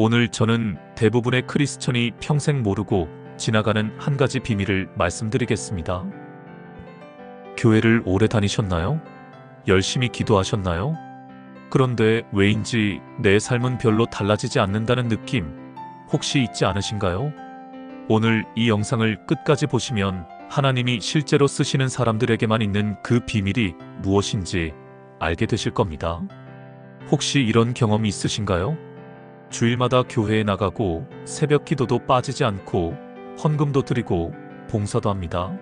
오늘 저는 대부분의 크리스천이 평생 모르고 지나가는 한 가지 비밀을 말씀드리겠습니다. 교회를 오래 다니셨나요? 열심히 기도하셨나요? 그런데 왜인지 내 삶은 별로 달라지지 않는다는 느낌 혹시 있지 않으신가요? 오늘 이 영상을 끝까지 보시면 하나님이 실제로 쓰시는 사람들에게만 있는 그 비밀이 무엇인지 알게 되실 겁니다. 혹시 이런 경험이 있으신가요? 주일마다 교회에 나가고 새벽 기도도 빠지지 않고 헌금도 드리고 봉사도 합니다.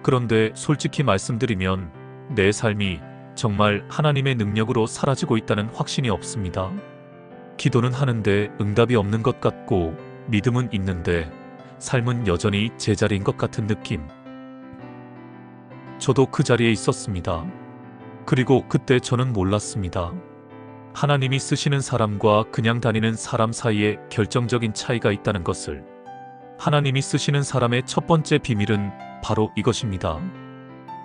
그런데 솔직히 말씀드리면 내 삶이 정말 하나님의 능력으로 사라지고 있다는 확신이 없습니다. 기도는 하는데 응답이 없는 것 같고 믿음은 있는데 삶은 여전히 제자리인 것 같은 느낌. 저도 그 자리에 있었습니다. 그리고 그때 저는 몰랐습니다. 하나님이 쓰시는 사람과 그냥 다니는 사람 사이에 결정적인 차이가 있다는 것을. 하나님이 쓰시는 사람의 첫 번째 비밀은 바로 이것입니다.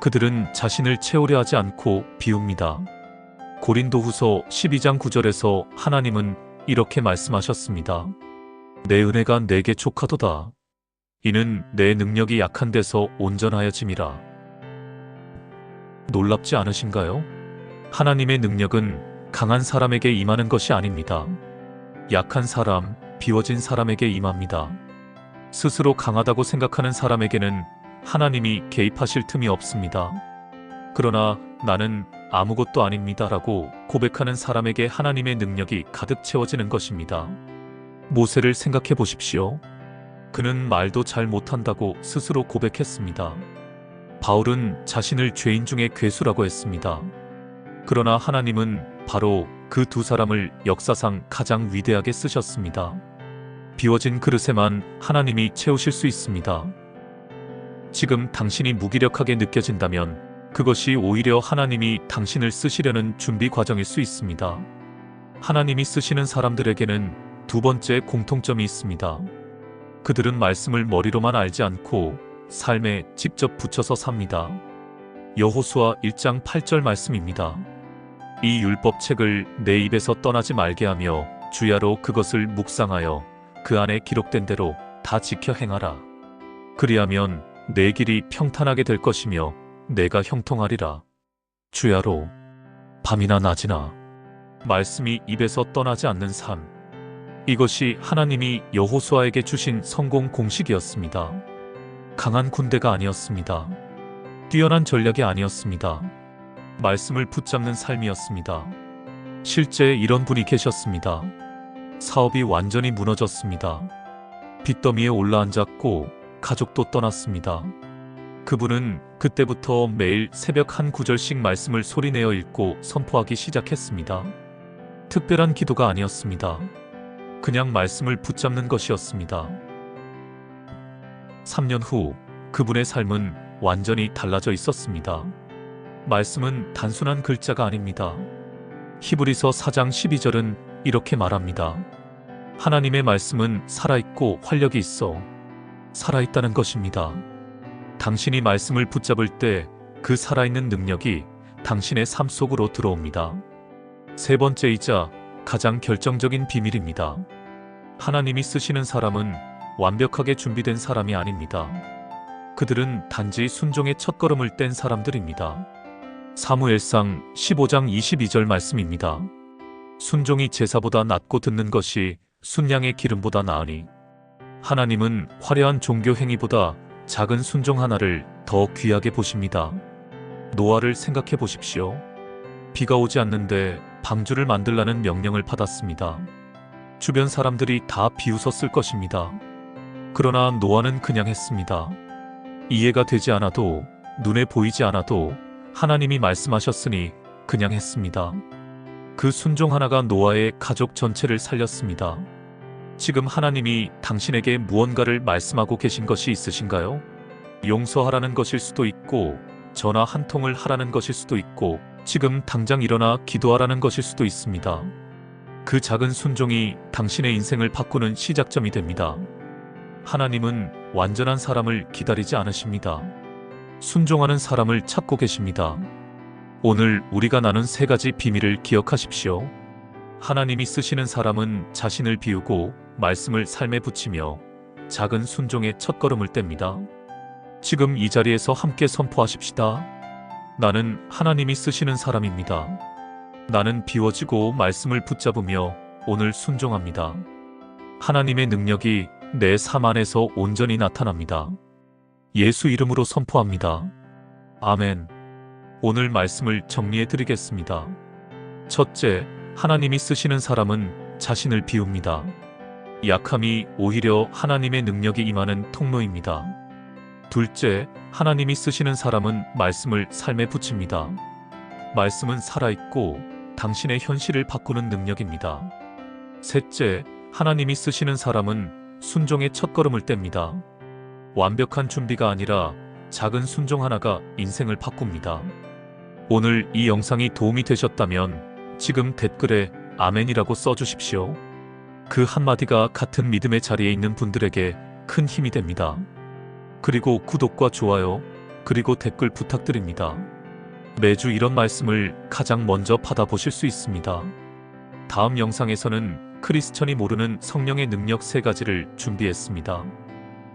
그들은 자신을 채우려 하지 않고 비웁니다. 고린도후서 12장 9절에서 하나님은 이렇게 말씀하셨습니다. 내 은혜가 내게 족하도다. 이는 내 능력이 약한 데서 온전하여짐이라. 놀랍지 않으신가요? 하나님의 능력은 강한 사람에게 임하는 것이 아닙니다. 약한 사람, 비워진 사람에게 임합니다. 스스로 강하다고 생각하는 사람에게는 하나님이 개입하실 틈이 없습니다. 그러나 나는 아무것도 아닙니다라고 고백하는 사람에게 하나님의 능력이 가득 채워지는 것입니다. 모세를 생각해 보십시오. 그는 말도 잘 못한다고 스스로 고백했습니다. 바울은 자신을 죄인 중에 괴수라고 했습니다. 그러나 하나님은 바로 그 두 사람을 역사상 가장 위대하게 쓰셨습니다. 비워진 그릇에만 하나님이 채우실 수 있습니다. 지금 당신이 무기력하게 느껴진다면 그것이 오히려 하나님이 당신을 쓰시려는 준비 과정일 수 있습니다. 하나님이 쓰시는 사람들에게는 두 번째 공통점이 있습니다. 그들은 말씀을 머리로만 알지 않고 삶에 직접 붙여서 삽니다. 여호수아 1장 8절 말씀입니다. 이 율법책을 내 입에서 떠나지 말게 하며 주야로 그것을 묵상하여 그 안에 기록된 대로 다 지켜 행하라. 그리하면 내 길이 평탄하게 될 것이며 내가 형통하리라. 주야로 밤이나 낮이나 말씀이 입에서 떠나지 않는 삶. 이것이 하나님이 여호수아에게 주신 성공 공식이었습니다. 강한 군대가 아니었습니다. 뛰어난 전략이 아니었습니다. 말씀을 붙잡는 삶이었습니다. 실제 이런 분이 계셨습니다. 사업이 완전히 무너졌습니다. 빚더미에 올라앉았고 가족도 떠났습니다. 그분은 그때부터 매일 새벽 한 구절씩 말씀을 소리내어 읽고 선포하기 시작했습니다. 특별한 기도가 아니었습니다. 그냥 말씀을 붙잡는 것이었습니다. 3년 후 그분의 삶은 완전히 달라져 있었습니다. 말씀은 단순한 글자가 아닙니다. 히브리서 4장 12절은 이렇게 말합니다. 하나님의 말씀은 살아있고 활력이 있어 살아있다는 것입니다. 당신이 말씀을 붙잡을 때 그 살아있는 능력이 당신의 삶 속으로 들어옵니다. 세 번째이자 가장 결정적인 비밀입니다. 하나님이 쓰시는 사람은 완벽하게 준비된 사람이 아닙니다. 그들은 단지 순종의 첫걸음을 뗀 사람들입니다. 사무엘상 15장 22절 말씀입니다. 순종이 제사보다 낫고 듣는 것이 순양의 기름보다 나으니 하나님은 화려한 종교 행위보다 작은 순종 하나를 더 귀하게 보십니다. 노아를 생각해 보십시오. 비가 오지 않는데 방주를 만들라는 명령을 받았습니다. 주변 사람들이 다 비웃었을 것입니다. 그러나 노아는 그냥 했습니다. 이해가 되지 않아도 눈에 보이지 않아도 하나님이 말씀하셨으니 그냥 했습니다. 그 순종 하나가 노아의 가족 전체를 살렸습니다. 지금 하나님이 당신에게 무언가를 말씀하고 계신 것이 있으신가요? 용서하라는 것일 수도 있고 전화 한 통을 하라는 것일 수도 있고 지금 당장 일어나 기도하라는 것일 수도 있습니다. 그 작은 순종이 당신의 인생을 바꾸는 시작점이 됩니다. 하나님은 완전한 사람을 기다리지 않으십니다. 순종하는 사람을 찾고 계십니다. 오늘 우리가 나눈 세 가지 비밀을 기억하십시오. 하나님이 쓰시는 사람은 자신을 비우고 말씀을 삶에 붙이며 작은 순종의 첫걸음을 뗍니다. 지금 이 자리에서 함께 선포하십시다. 나는 하나님이 쓰시는 사람입니다. 나는 비워지고 말씀을 붙잡으며 오늘 순종합니다. 하나님의 능력이 내 삶 안에서 온전히 나타납니다. 예수 이름으로 선포합니다. 아멘. 오늘 말씀을 정리해 드리겠습니다. 첫째, 하나님이 쓰시는 사람은 자신을 비웁니다. 약함이 오히려 하나님의 능력이 임하는 통로입니다. 둘째, 하나님이 쓰시는 사람은 말씀을 삶에 붙입니다. 말씀은 살아있고 당신의 현실을 바꾸는 능력입니다. 셋째, 하나님이 쓰시는 사람은 순종의 첫걸음을 뗍니다. 완벽한 준비가 아니라 작은 순종 하나가 인생을 바꿉니다. 오늘 이 영상이 도움이 되셨다면 지금 댓글에 아멘이라고 써주십시오. 그 한마디가 같은 믿음의 자리에 있는 분들에게 큰 힘이 됩니다. 그리고 구독과 좋아요, 그리고 댓글 부탁드립니다. 매주 이런 말씀을 가장 먼저 받아보실 수 있습니다. 다음 영상에서는 크리스천이 모르는 성령의 능력 3가지를 준비했습니다.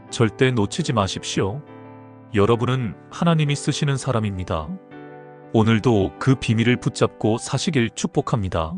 절대 놓치지 마십시오. 여러분은 하나님이 쓰시는 사람입니다. 오늘도 그 비밀을 붙잡고 사시길 축복합니다.